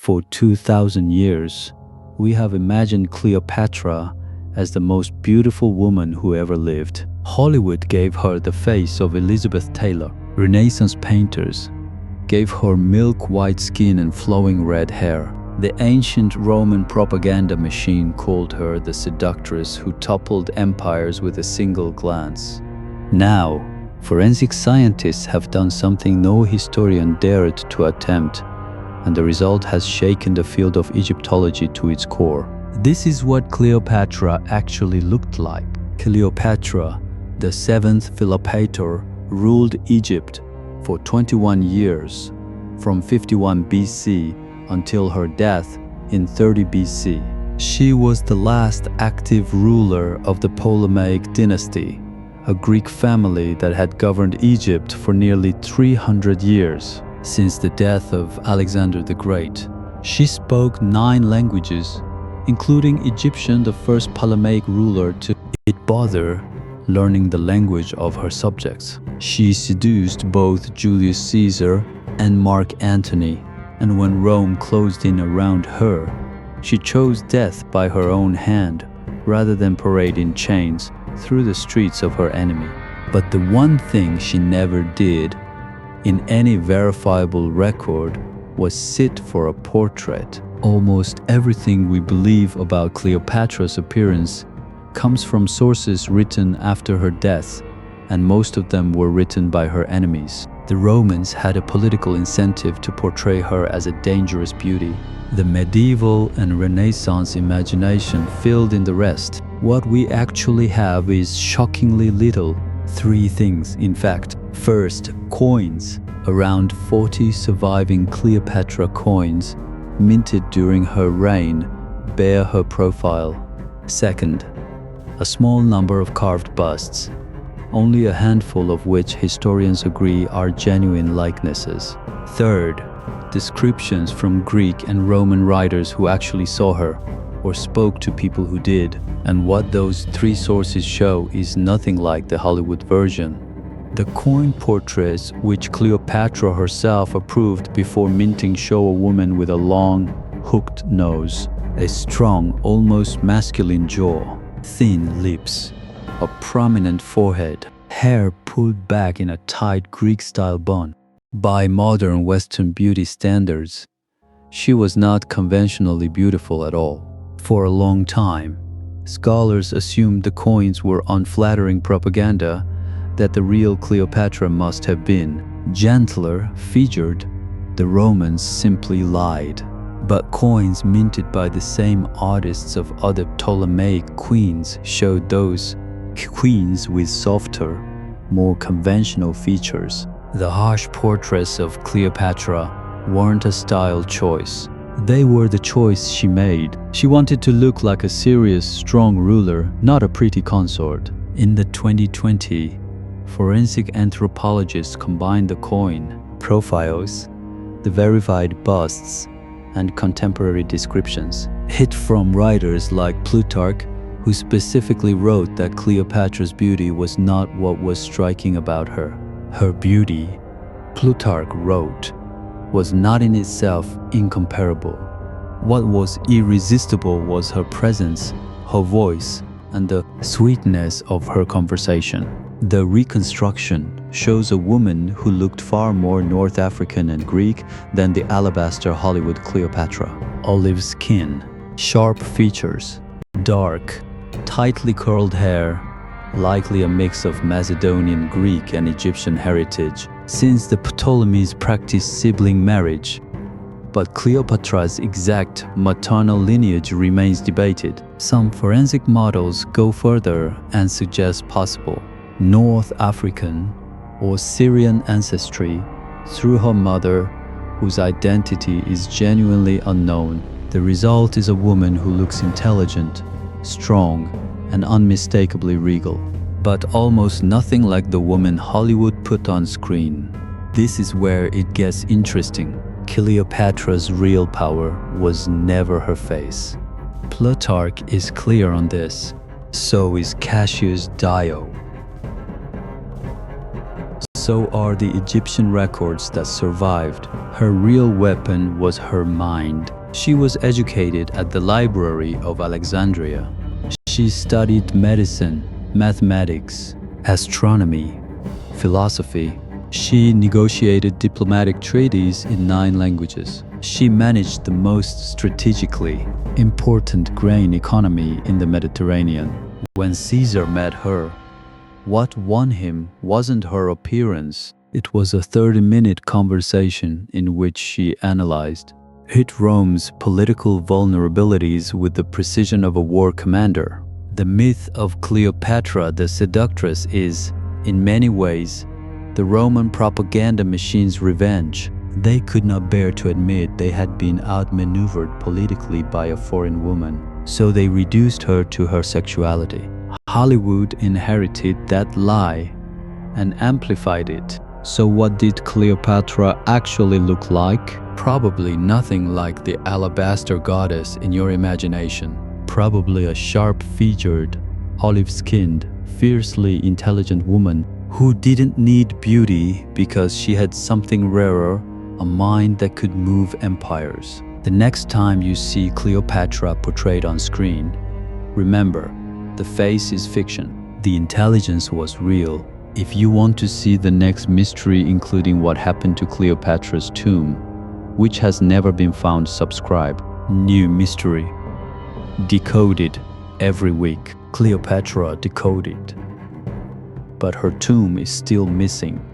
For 2,000 years, we have imagined Cleopatra as the most beautiful woman who ever lived. Hollywood gave her the face of Elizabeth Taylor. Renaissance painters gave her milk-white skin and flowing red hair. The ancient Roman propaganda machine called her the seductress who toppled empires with a single glance. Now, forensic scientists have done something no historian dared to attempt, and the result has shaken the field of Egyptology to its core. This is what Cleopatra actually looked like. Cleopatra, the seventh Philopator, ruled Egypt for 21 years, from 51 BC until her death in 30 BC. She was the last active ruler of the Ptolemaic Dynasty, a Greek family that had governed Egypt for nearly 300 years. Since the death of Alexander the Great, she spoke 9 languages, including Egyptian, the first Ptolemaic ruler to bother learning the language of her subjects. She seduced both Julius Caesar and Mark Antony, and when Rome closed in around her, she chose death by her own hand rather than parade in chains through the streets of her enemy. But the one thing she never did in any verifiable record was sit for a portrait. Almost everything we believe about Cleopatra's appearance comes from sources written after her death, and most of them were written by her enemies. The Romans had a political incentive to portray her as a dangerous beauty. The medieval and Renaissance imagination filled in the rest. What we actually have is shockingly little. 3 things, in fact. First, coins. Around 40 surviving Cleopatra coins, minted during her reign, bear her profile. Second, a small number of carved busts, only a handful of which historians agree are genuine likenesses. Third, descriptions from Greek and Roman writers who actually saw her or spoke to people who did. And what those 3 sources show is nothing like the Hollywood version. The coin portraits, which Cleopatra herself approved before minting, show a woman with a long, hooked nose, a strong, almost masculine jaw, thin lips, a prominent forehead, hair pulled back in a tight Greek-style bun. By modern Western beauty standards, she was not conventionally beautiful at all. For a long time, scholars assumed the coins were unflattering propaganda that the real Cleopatra must have been gentler featured. The Romans simply lied. But coins minted by the same artists of other Ptolemaic queens showed those queens with softer, more conventional features. The harsh portraits of Cleopatra weren't a style choice. They were the choice she made. She wanted to look like a serious, strong ruler, not a pretty consort. In the 2020, forensic anthropologists combined the coin profiles, the verified busts, and contemporary descriptions. Hit from writers like Plutarch, who specifically wrote that Cleopatra's beauty was not what was striking about her. Her beauty, Plutarch wrote, was not in itself incomparable. What was irresistible was her presence, her voice, and the sweetness of her conversation. The Reconstruction shows a woman who looked far more North African and Greek than the alabaster Hollywood Cleopatra. Olive skin, sharp features, dark, tightly curled hair, likely a mix of Macedonian Greek and Egyptian heritage, since the Ptolemies practiced sibling marriage. But Cleopatra's exact maternal lineage remains debated. Some forensic models go further and suggest possible North African or Syrian ancestry through her mother, whose identity is genuinely unknown. The result is a woman who looks intelligent, strong, and unmistakably regal, but almost nothing like the woman Hollywood put on screen. This is where it gets interesting. Cleopatra's real power was never her face. Plutarch is clear on this. So is Cassius Dio. so are the Egyptian records that survived. Her real weapon was her mind. She was educated at the Library of Alexandria. She studied medicine, mathematics, astronomy, philosophy. She negotiated diplomatic treaties in 9 languages. She managed the most strategically important grain economy in the Mediterranean. When Caesar met her, what won him wasn't her appearance. It was a 30-minute conversation in which she analyzed, hit Rome's political vulnerabilities with the precision of a war commander. The myth of Cleopatra the seductress is, in many ways, the Roman propaganda machine's revenge. They could not bear to admit they had been outmaneuvered politically by a foreign woman, so they reduced her to her sexuality. Hollywood inherited that lie and amplified it. So what did Cleopatra actually look like? Probably nothing like the alabaster goddess in your imagination. Probably a sharp-featured, olive-skinned, fiercely intelligent woman who didn't need beauty because she had something rarer, a mind that could move empires. The next time you see Cleopatra portrayed on screen, remember, the face is fiction. The intelligence was real. If you want to see the next mystery, including what happened to Cleopatra's tomb, which has never been found, subscribe. New mystery. Decoded every week. Cleopatra decoded. But her tomb is still missing.